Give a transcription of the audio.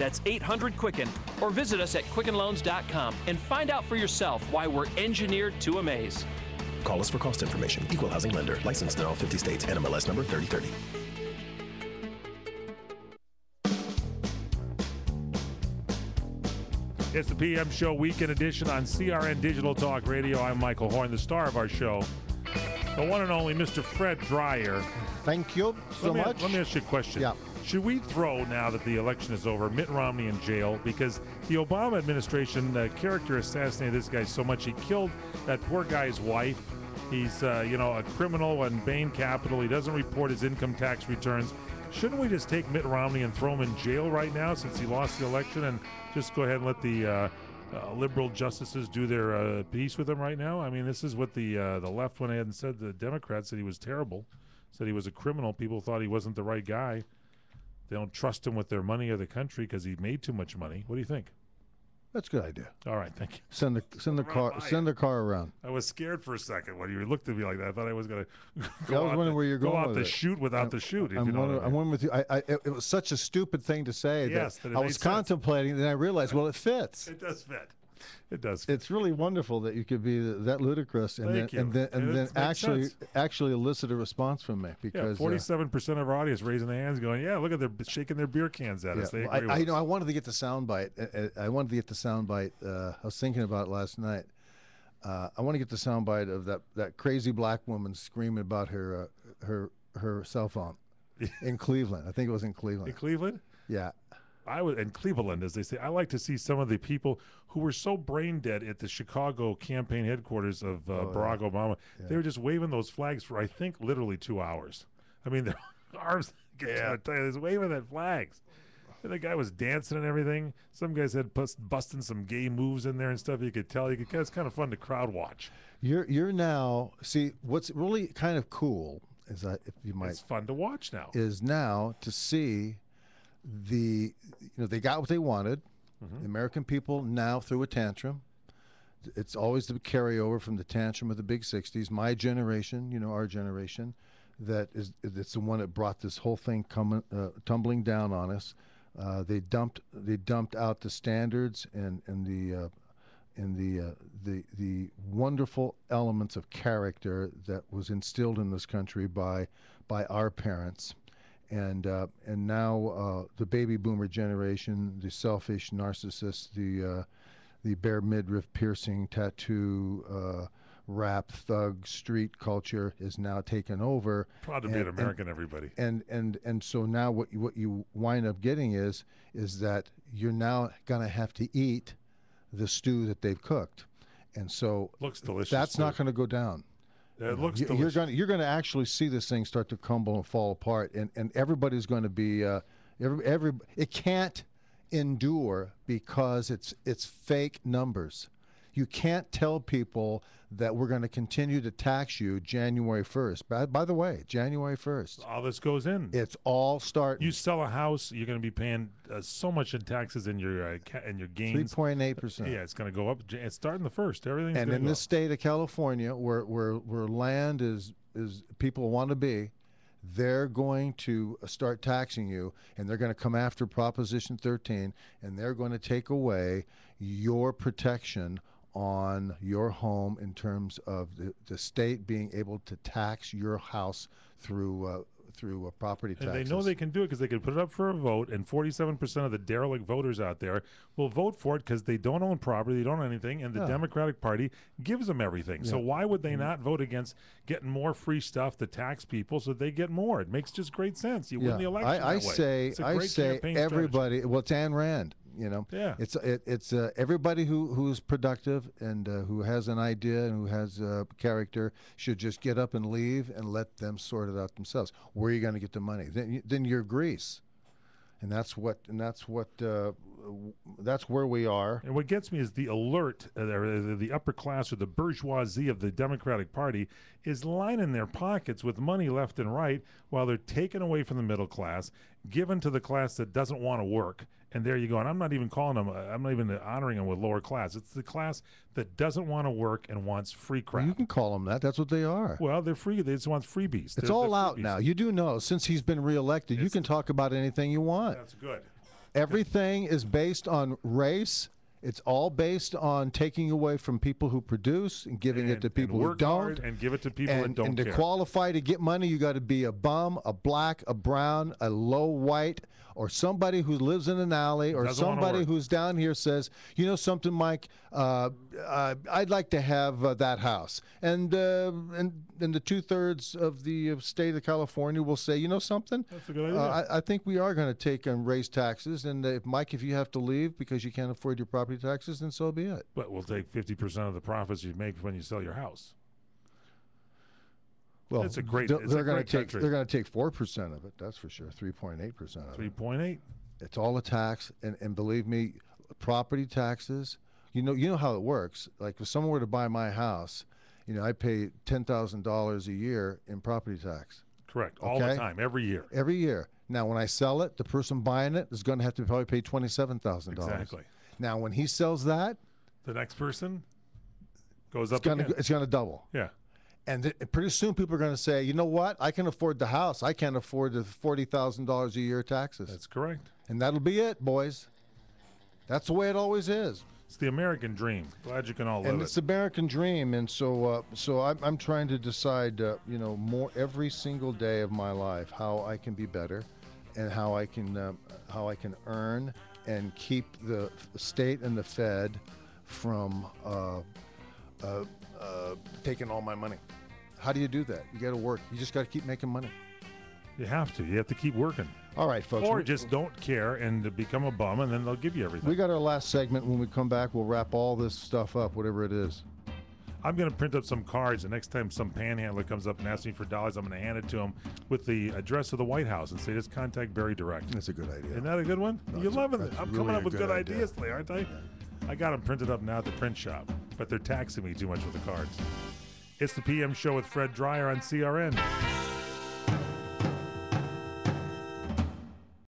That's 800-QUICKEN. Or visit us at QuickenLoans.com and find out for yourself why we're engineered to amaze. Call us for cost information. Equal housing lender. Licensed in all 50 states. NMLS number 3030. It's the PM Show Weekend Edition on CRN Digital Talk Radio. I'm Michael Horn, the star of our show, the one and only Mr. Fred Dryer. Thank you so much. Let me ask you a question. Yeah. Should we throw, now that the election is over, Mitt Romney in jail? Because the Obama administration character assassinated this guy so much. He killed that poor guy's wife. He's, a criminal on Bain Capital. He doesn't report his income tax returns. Shouldn't we just take Mitt Romney and throw him in jail right now since he lost the election and just go ahead and let the liberal justices do their piece with him right now? I mean, this is what the left went ahead and said. The Democrats said he was terrible, said he was a criminal. People thought he wasn't the right guy. They don't trust him with their money or the country because he made too much money. What do you think? That's a good idea. All right, thank you. Send the car around. I was scared for a second when you looked at me like that. I thought I was going to go out the chute without the chute. I'm one with you. It was such a stupid thing to say. Yes, that I was contemplating, and I realized, well, it fits. It does fit. It does fit. It's really wonderful that you could be that ludicrous and then actually elicit a response from me, because 47% of our audience raising their hands, going, "Yeah, look at they're shaking their beer cans at us." They agree with us. I wanted to get the soundbite. I was thinking about it last night. I want to get the soundbite of that crazy black woman screaming about her cell phone in Cleveland. I think it was in Cleveland. In Cleveland? Yeah. I was in Cleveland, as they say. I like to see some of the people who were so brain dead at the Chicago campaign headquarters of Barack Obama. Yeah. They were just waving those flags for, I think, literally 2 hours. I mean, their arms, they're waving that flags. And the guy was dancing and everything. Some guys had busting some gay moves in there and stuff. You could tell. It's kind of fun to crowd watch. You're now, see, what's really kind of cool is that, if you might, it's fun to watch now. Is now to see they got what they wanted. Mm-hmm. The American people now threw a tantrum. It's always the carryover from the tantrum of the big 60s. My generation, our generation, it's the one that brought this whole thing tumbling down on us. They dumped out the standards and the wonderful elements of character that was instilled in this country by our parents. And now the baby boomer generation, the selfish narcissist, the bare midriff piercing tattoo, rap thug street culture is now taken over. Proud to be an American, everybody. And so now what you wind up getting is that you're now gonna have to eat the stew that they've cooked, and so looks delicious. That's not going to go down. It looks delicious. You're going to actually see this thing start to crumble and fall apart, and everybody's going to be it can't endure because it's fake numbers. You can't tell people that we're going to continue to tax you January 1st. By the way, January 1st. All this goes in. It's all starting. You sell a house, you're going to be paying so much in taxes in your gains. 3.8%. Yeah, it's going to go up. It's starting the 1st. Everything's and in this state of California, where land is people want to be, they're going to start taxing you, and they're going to come after Proposition 13, and they're going to take away your protection on your home in terms of the state being able to tax your house through property taxes. And they know they can do it because they can put it up for a vote, and 47% of the derelict voters out there will vote for it because they don't own property, they don't own anything, and the Democratic Party gives them everything. So why would they not vote against getting more free stuff to tax people so they get more? It makes just great sense. You win the election that way. I say everybody. Strategy. Well, it's Ayn Rand. It's everybody who's productive and who has an idea and who has character should just get up and leave and let them sort it out themselves. Where are you going to get the money? Then you're Greece, and that's where we are. And what gets me is the alert, the upper class or the bourgeoisie of the Democratic Party is lining their pockets with money left and right while they're taken away from the middle class, given to the class that doesn't want to work. And there you go. And I'm not even calling them, I'm not even honoring them with lower class. It's the class that doesn't want to work and wants free crap. Well, you can call them that. That's what they are. Well, they're free. They just want freebies. It's all out now. You do know, since he's been reelected, you can talk about anything you want. That's good. Everything is based on race. It's all based on taking away from people who produce and giving it to people who don't. And give it to people that don't And care. to qualify to get money, you got to be a bum, a black, a brown, a low white, or somebody who lives in an alley, or somebody who's down here says, you know something, Mike, I'd like to have that house. And the 2/3 of the state of California will say, you know something? That's a good idea. I think we are going to take and raise taxes. And Mike, if you have to leave because you can't afford your property taxes, then so be it. But we'll take 50% of the profits you make when you sell your house. Well, it's a great. They're going to take 4% of it. That's for sure. 3.8% of it. 3.8. It's all a tax, and believe me, property taxes. You know how it works. Like if someone were to buy my house, I pay $10,000 a year in property tax. Correct. All the time, every year. Every year. Now, when I sell it, the person buying it is going to have to probably pay $27,000. Exactly. Now, when he sells that, the next person goes up again. It's going to double. Yeah. And pretty soon people are going to say, you know what? I can afford the house. I can't afford the $40,000 a year taxes. That's correct. And that'll be it, boys. That's the way it always is. It's the American dream. Glad you can all live it. And it's the American dream. And so I'm trying to decide, more every single day of my life how I can be better, and how I can earn and keep the state and the Fed from taking all my money. How do you do that? You got to work. You just got to keep making money. You have to. You have to keep working. All right, folks. Or just don't care and become a bum, and then they'll give you everything. We got our last segment. When we come back, we'll wrap all this stuff up, whatever it is. I'm going to print up some cards, and next time some panhandler comes up and asks me for dollars, I'm going to hand it to him with the address of the White House and say, just contact Barry direct. That's a good idea. Isn't that a good one? No, You're loving it. I'm really coming up with good idea. ideas today, aren't I? Yeah. I got them printed up now at the print shop, but they're taxing me too much with the cards. It's the PM Show with Fred Dryer on CRN.